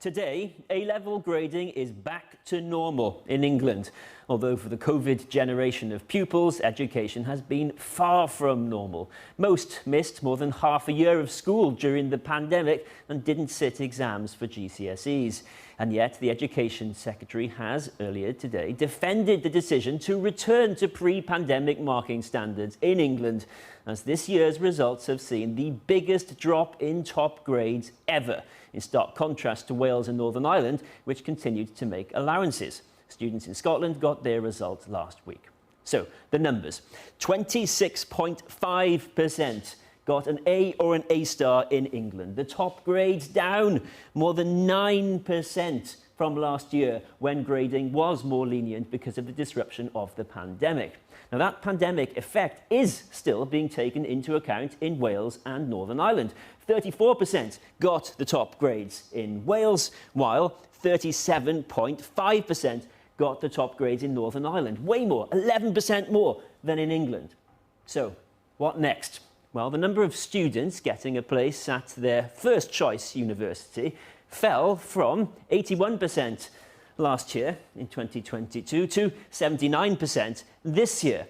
Today, A-level grading is back to normal in England. Although for the COVID generation of pupils, education has been far from normal. Most missed more than half a year of school during the pandemic and didn't sit exams for GCSEs. And yet the Education Secretary has, earlier today, defended the decision to return to pre-pandemic marking standards in England, as this year's results have seen the biggest drop in top grades ever, in stark contrast to Wales and Northern Ireland, which continued to make allowances. Students in Scotland got their results last week. So, the numbers. 26.5% got an A or an A star in England. The top grades down more than 9% from last year, when grading was more lenient because of the disruption of the pandemic. Now, that pandemic effect is still being taken into account in Wales and Northern Ireland. 34% got the top grades in Wales, while 37.5% got the top grades in Northern Ireland. Way more, 11% more than in England. So, what next? Well, the number of students getting a place at their first choice university fell from 81% last year in 2022 to 79% this year.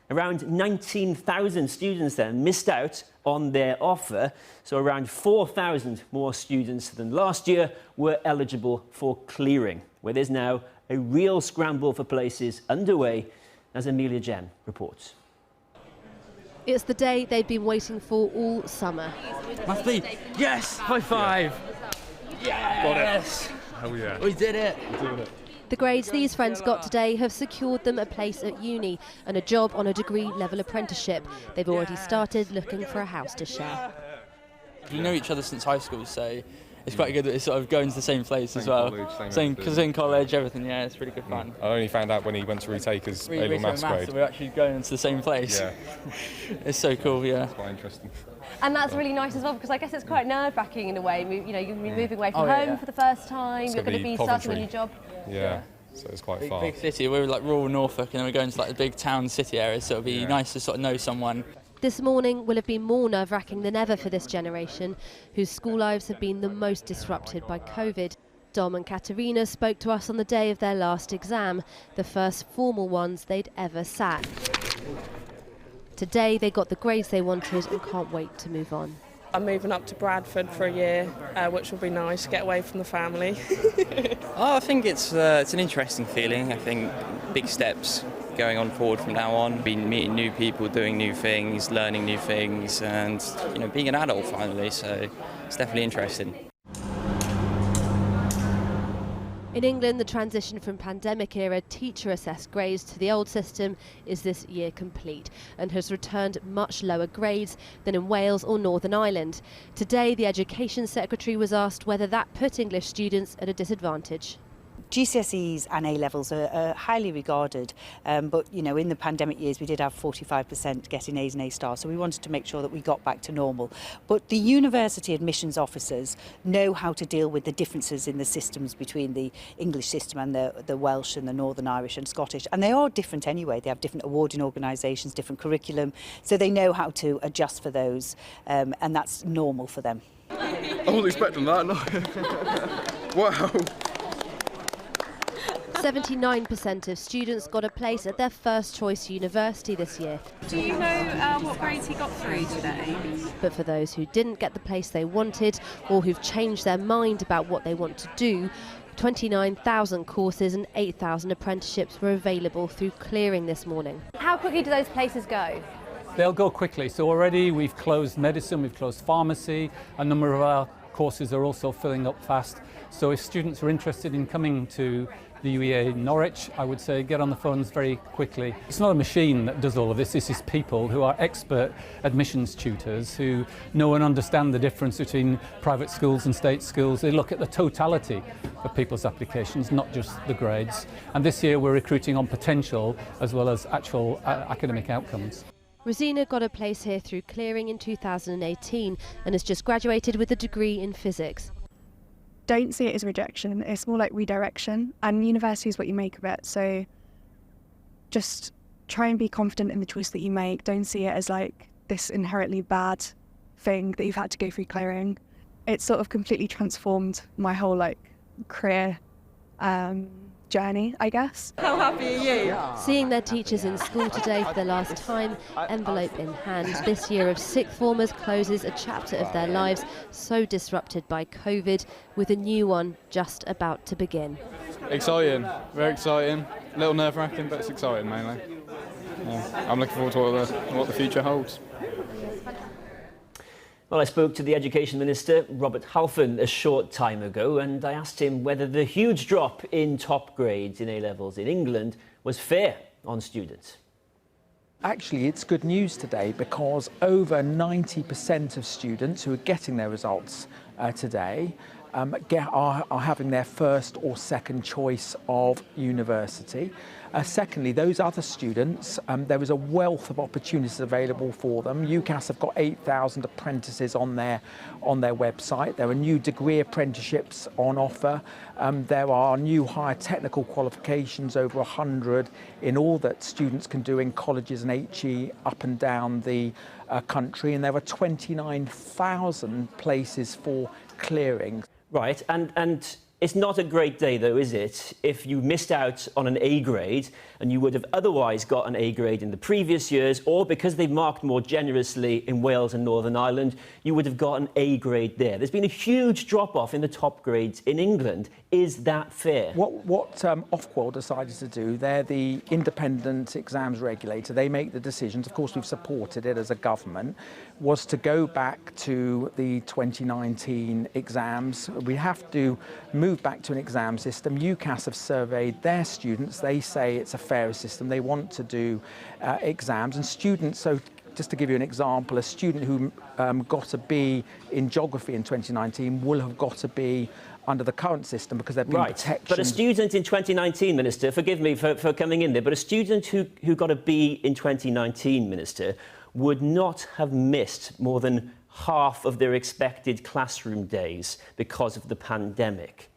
Around 19,000 students then missed out on their offer, so around 4,000 more students than last year were eligible for clearing, where there's now a real scramble for places underway, as Amelia Jen reports. It's the day they've been waiting for all summer. Must be. Yes! High five! Yes! Oh yeah. We did it! The grades these friends got today have secured them a place at uni and a job on a degree-level apprenticeship. They've already started looking for a house to share. We know each other since high school, so it's quite good that it's sort of going to the same place as well. Same college, everything, yeah, it's really good fun. I only found out when he went to retake his A-level maths grade. We're actually going to the same place. Yeah. It's so cool, yeah. It's quite interesting. And that's really nice as well, because I guess it's quite nerve-wracking in a way. You know, you're moving away from home for the first time, you're going to be starting a new job. Yeah, so it's quite far. Big city, we're like rural Norfolk, and then we're going to like the big town city areas, so it'll be nice to sort of know someone. This morning will have been more nerve-wracking than ever for this generation, whose school lives have been the most disrupted by COVID. Dom and Katerina spoke to us on the day of their last exam, the first formal ones they'd ever sat. Today they got the grades they wanted and can't wait to move on. I'm moving up to Bradford for a year, which will be nice to get away from the family. I think it's an interesting feeling. I think big steps going on forward from now on. Been meeting new people, doing new things, learning new things, and being an adult finally. So it's definitely interesting. In England, the transition from pandemic-era teacher-assessed grades to the old system is this year complete and has returned much lower grades than in Wales or Northern Ireland. Today, the Education Secretary was asked whether that put English students at a disadvantage. GCSEs and A-levels are highly regarded, but in the pandemic years we did have 45% getting A's and A stars, so we wanted to make sure that we got back to normal. But the university admissions officers know how to deal with the differences in the systems between the English system and the Welsh and the Northern Irish and Scottish, and they are different anyway. They have different awarding organisations, different curriculum, so they know how to adjust for those, and that's normal for them. I wasn't expecting that, no. Wow. 79% of students got a place at their first choice university this year. Do you know what grades he got through today? But for those who didn't get the place they wanted, or who've changed their mind about what they want to do, 29,000 courses and 8,000 apprenticeships were available through clearing this morning. How quickly do those places go? They'll go quickly. So already we've closed medicine, we've closed pharmacy, a number of our courses are also filling up fast. So if students are interested in coming to the UEA Norwich, I would say get on the phones very quickly. It's not a machine that does all of this. This is people who are expert admissions tutors who know and understand the difference between private schools and state schools. They look at the totality of people's applications, not just the grades. And this year we're recruiting on potential as well as actual academic outcomes. Rosina got a place here through clearing in 2018 and has just graduated with a degree in physics. Don't see it as rejection, it's more like redirection, and university is what you make of it, so just try and be confident in the choice that you make. Don't see it as like this inherently bad thing that you've had to go through clearing. It's sort of completely transformed my whole career journey, I guess. How happy are you? Seeing their teachers in school today for the last time, envelope in hand, this year of sixth formers closes a chapter of their lives so disrupted by COVID, with a new one just about to begin. Exciting, very exciting. A little nerve-wracking, but it's exciting mainly. Yeah, I'm looking forward to what the future holds. Well, I spoke to the Education Minister, Robert Halfon, a short time ago, and I asked him whether the huge drop in top grades in A-levels in England was fair on students. Actually, it's good news today because over 90% of students who are getting their results today are having their first or second choice of university. Secondly, those other students, there is a wealth of opportunities available for them. UCAS have got 8,000 apprentices on their website. There are new degree apprenticeships on offer. There are new higher technical qualifications, over 100 in all that students can do in colleges and HE up and down the country. And there are 29,000 places for clearing. Right, and it's not a great day though, is it, if you missed out on an A grade and you would have otherwise got an A grade in the previous years, or because they marked more generously in Wales and Northern Ireland, you would have got an A grade there. There's been a huge drop-off in the top grades in England. Is that fair? What Ofqual decided to do, they're the independent exams regulator. They make the decisions. Of course, we've supported it as a government, was to go back to the 2019 exams. We have to move back to an exam system. UCAS have surveyed their students. They say it's a fairer system. They want to do exams. And students, so just to give you an example, a student who got a B in geography in 2019 will have got a B under the current system because they've been protected. But a student in 2019, Minister, forgive me for coming in there, but a student who got a B in 2019, Minister, would not have missed more than half of their expected classroom days because of the pandemic.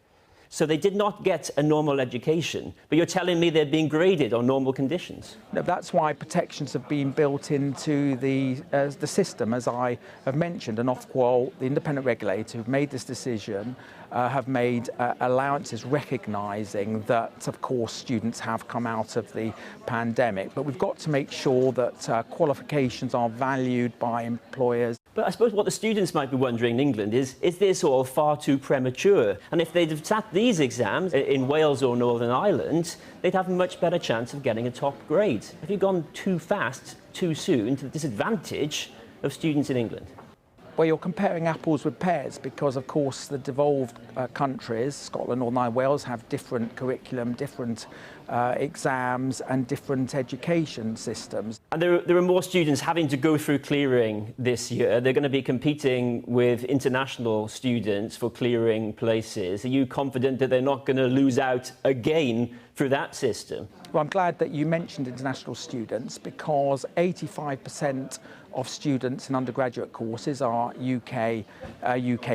So they did not get a normal education, but you're telling me they're being graded on normal conditions. No, that's why protections have been built into the system, as I have mentioned. And Ofqual, the independent regulator who've made this decision, have made allowances recognising that, of course, students have come out of the pandemic. But we've got to make sure that qualifications are valued by employers. But I suppose what the students might be wondering in England is this all far too premature? And if they'd have sat these exams in Wales or Northern Ireland, they'd have a much better chance of getting a top grade. Have you gone too fast, too soon, to the disadvantage of students in England? Well, you're comparing apples with pears because, of course, the devolved countries, Scotland, Northern Ireland, Wales, have different curriculum, different exams and different education systems. And there are more students having to go through clearing this year. They're going to be competing with international students for clearing places. Are you confident that they're not going to lose out again through that system? Well, I'm glad that you mentioned international students because 85% of students in undergraduate courses are UK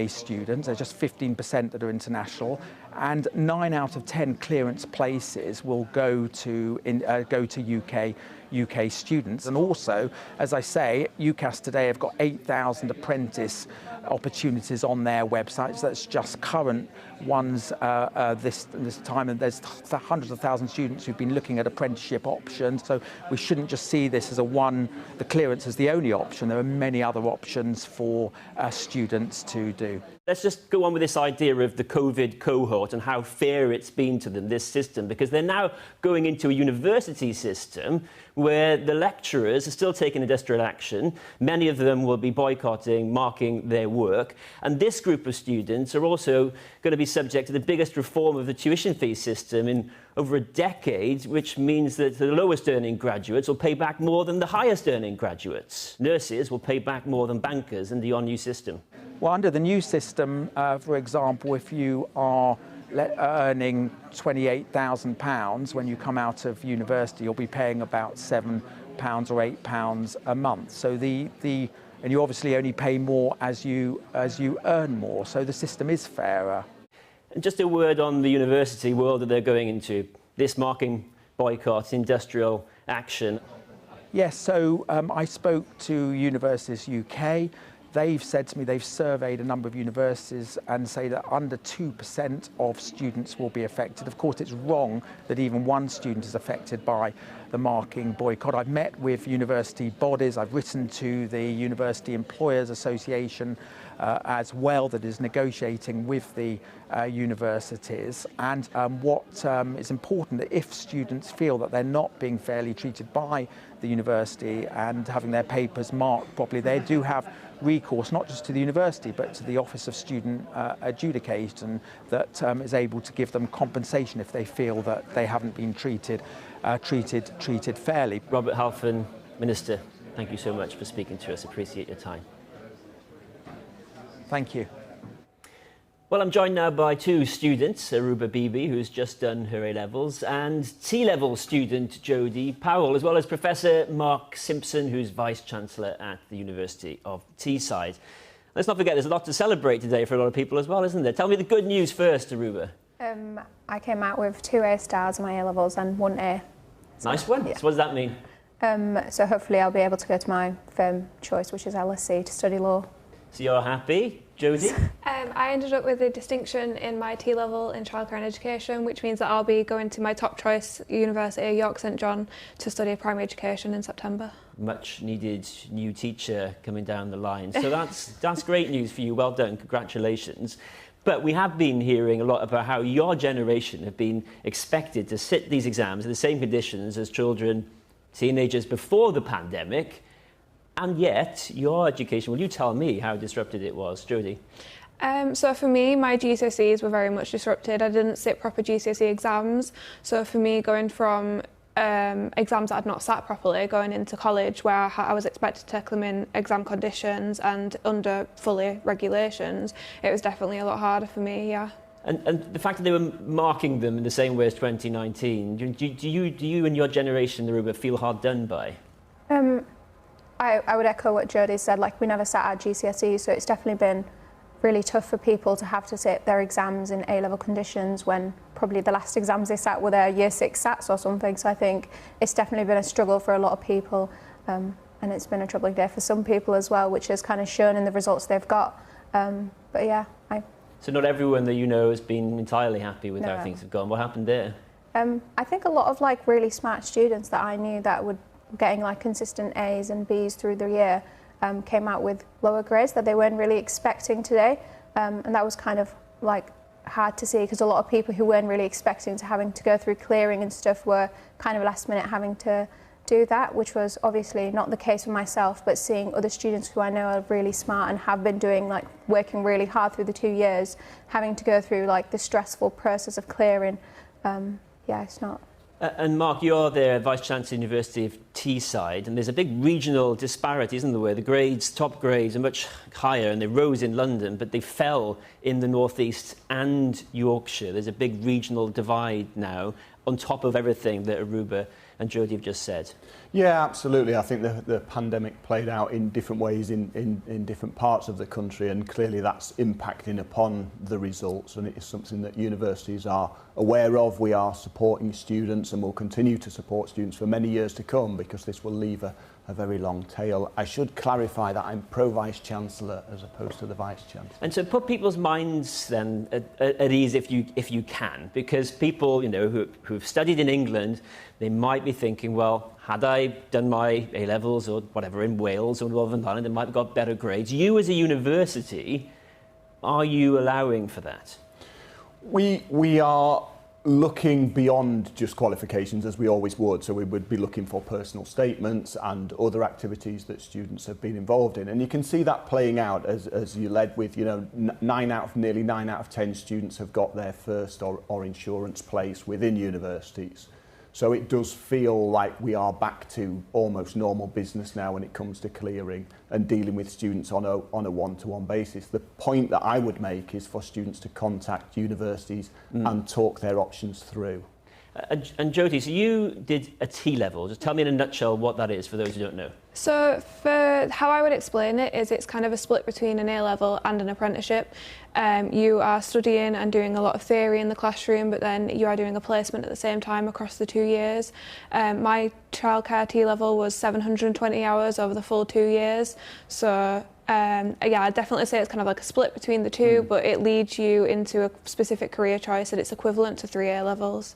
students. There's just 15% that are international, and 9 out of 10 clearance places will go to UK students. And also, as I say, UCAS today have got 8,000 apprentice opportunities on their websites. That's just current ones this time, and there's hundreds of thousands of students who've been looking at apprenticeship options. So we shouldn't just see this as the clearance as the only option. There are many other options for students to do. Let's just go on with this idea of the COVID cohort and how fair it's been to them, this system, because they're now going into a university system where the lecturers are still taking industrial action. Many of them will be boycotting, marking their work. And this group of students are also going to be subject to the biggest reform of the tuition fee system in over a decade, which means that the lowest earning graduates will pay back more than the highest earning graduates. Nurses will pay back more than bankers in the new system. Well, under the new system, for example, if you are earning £28,000 when you come out of university, you'll be paying about £7 or £8 a month. So and you obviously only pay more as you earn more. So the system is fairer. And just a word on the university world that they're going into, this marking boycott, industrial action. Yes, so I spoke to Universities UK. they've said to me they've surveyed a number of universities and say that under 2% of students will be affected. Of course, it's wrong that even one student is affected by the marking boycott. I've met with university bodies, I've written to the University Employers Association as well, that is negotiating with the universities. And what is important, that if students feel that they're not being fairly treated by the university and having their papers marked properly, they do have recourse not just to the university but to the Office of Student Adjudication that is able to give them compensation if they feel that they haven't been treated fairly. Robert Halfon, Minister, thank you so much for speaking to us. Appreciate your time. Thank you. Well, I'm joined now by two students, Aruba Bibi, who's just done her A-levels, and T-level student Jodie Powell, as well as Professor Mark Simpson, who's Vice-Chancellor at the University of Teesside. Let's not forget, there's a lot to celebrate today for a lot of people as well, isn't there? Tell me the good news first, Aruba. I came out with 2 A stars in my A-levels and 1 A. So, nice one. Yeah. So what does that mean? So hopefully I'll be able to go to my firm choice, which is LSE, to study law. So you're happy, Jodie? I ended up with a distinction in my T-level in childcare and education, which means that I'll be going to my top choice university, York St John, to study primary education in September. Much needed new teacher coming down the line. So that's great news for you. Well done. Congratulations. But we have been hearing a lot about how your generation have been expected to sit these exams in the same conditions as children, teenagers before the pandemic. And yet, your education, will you tell me how disrupted it was, Jodie? So for me, my GCSEs were very much disrupted. I didn't sit proper GCSE exams. So for me, going from exams that I'd not sat properly, going into college where I was expected to tackle them in exam conditions and under fully regulations, it was definitely a lot harder for me, yeah. And the fact that they were marking them in the same way as 2019, do you and your generation, Aruba, feel hard done by? I would echo what Jodie said, like we never sat our GCSEs, so it's definitely been really tough for people to have to sit their exams in A-level conditions when probably the last exams they sat were their Year 6 SATs or something. So I think it's definitely been a struggle for a lot of people, and it's been a troubling day for some people as well, which has kind of shown in the results they've got. But yeah. So not everyone that you know has been entirely happy with how things have gone. What happened there? I think a lot of like really smart students that I knew that would getting like consistent A's and B's through the year came out with lower grades that they weren't really expecting today, and that was kind of like hard to see because a lot of people who weren't really expecting to having to go through clearing and stuff were kind of last minute having to do that, which was obviously not the case for myself, but seeing other students who I know are really smart and have been doing like working really hard through the 2 years, having to go through like the stressful process of clearing, yeah, it's not. And Mark, you're the Vice-Chancellor University of Teesside, and there's a big regional disparity, isn't there, where the grades, top grades, are much higher, and they rose in London, but they fell in the North East and Yorkshire. There's a big regional divide now, on top of everything that Aruba and Jodie have just said. Yeah, absolutely. I think the pandemic played out in different ways in different parts of the country, and clearly that's impacting upon the results, and it is something that universities are aware of. We are supporting students and will continue to support students for many years to come because this will leave a very long tail. I should clarify that I'm Pro-Vice-Chancellor as opposed to the Vice-Chancellor. And so put people's minds then at ease if you can, because people, you know, who've studied in England, they might be thinking, well, had I done my A-levels or whatever in Wales or Northern Ireland, I might have got better grades. You as a university, are you allowing for that? We are looking beyond just qualifications, as we always would. So we would be looking for personal statements and other activities that students have been involved in. And you can see that playing out as you led with, you know, nearly 9 out of 10 students have got their first or insurance place within universities. So it does feel like we are back to almost normal business now when it comes to clearing and dealing with students on a one-to-one basis. The point that I would make is for students to contact universities and talk their options through. And Jodie, so you did a T-level. Just tell me in a nutshell what that is for those who don't know. So for how I would explain it is it's kind of a split between an A-level and an apprenticeship. You are studying and doing a lot of theory in the classroom, but then you are doing a placement at the same time across the 2 years. My childcare T-level was 720 hours over the full 2 years. So Yeah, I'd definitely say it's kind of like a split between the two, but it leads you into a specific career choice and it's equivalent to 3 A levels.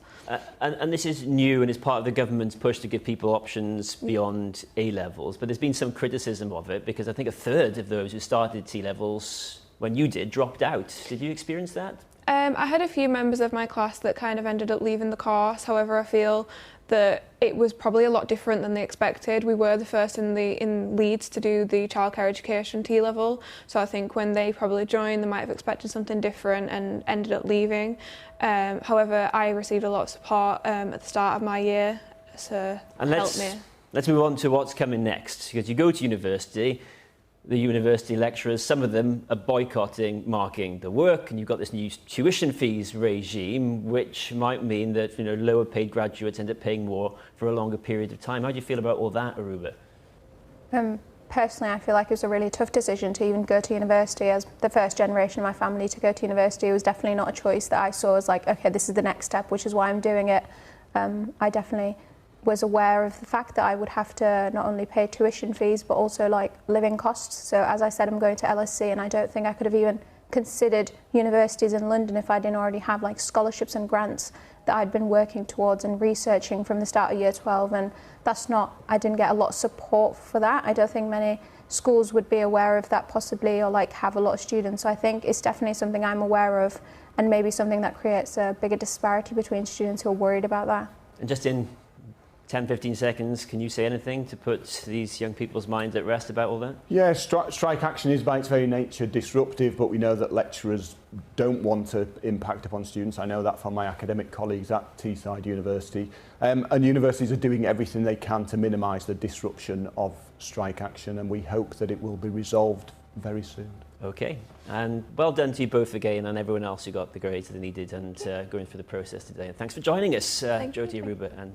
And this is new and is part of the government's push to give people options beyond A levels, but there's been some criticism of it because I think a third of those who started T levels when you did dropped out. Did you experience that? I had a few members of my class that kind of ended up leaving the course. However, I feel that it was probably a lot different than they expected. We were the first in Leeds to do the childcare education T level, so I think when they probably joined, they might have expected something different and ended up leaving. However, I received a lot of support at the start of my year, so it helped me. Let's move on to what's coming next, because you go to university. The university lecturers, some of them are boycotting marking the work, and you've got this new tuition fees regime, which might mean that lower paid graduates end up paying more for a longer period of time. How do you feel about all that, Aruba? Personally, I feel like it was a really tough decision to even go to university. As the first generation of my family to go to university, it was definitely not a choice that I saw as like, okay, this is the next step, which is why I'm doing it. I definitely was aware of the fact that I would have to not only pay tuition fees but also like living costs. So as I said, I'm going to LSE, and I don't think I could have even considered universities in London if I didn't already have like scholarships and grants that I'd been working towards and researching from the start of year 12, and I didn't get a lot of support for that. I don't think many schools would be aware of that possibly, or like have a lot of students. So I think it's definitely something I'm aware of, and maybe something that creates a bigger disparity between students who are worried about that. And just in 10-15 seconds, can you say anything to put these young people's minds at rest about all that? Yeah, strike action is by its very nature disruptive, but we know that lecturers don't want to impact upon students. I know that from my academic colleagues at Teesside University. And universities are doing everything they can to minimise the disruption of strike action, and we hope that it will be resolved very soon. Okay, and well done to you both again, and everyone else who got the grades that they needed and going through the process today. And thanks for joining us, Jyoti, Aruba and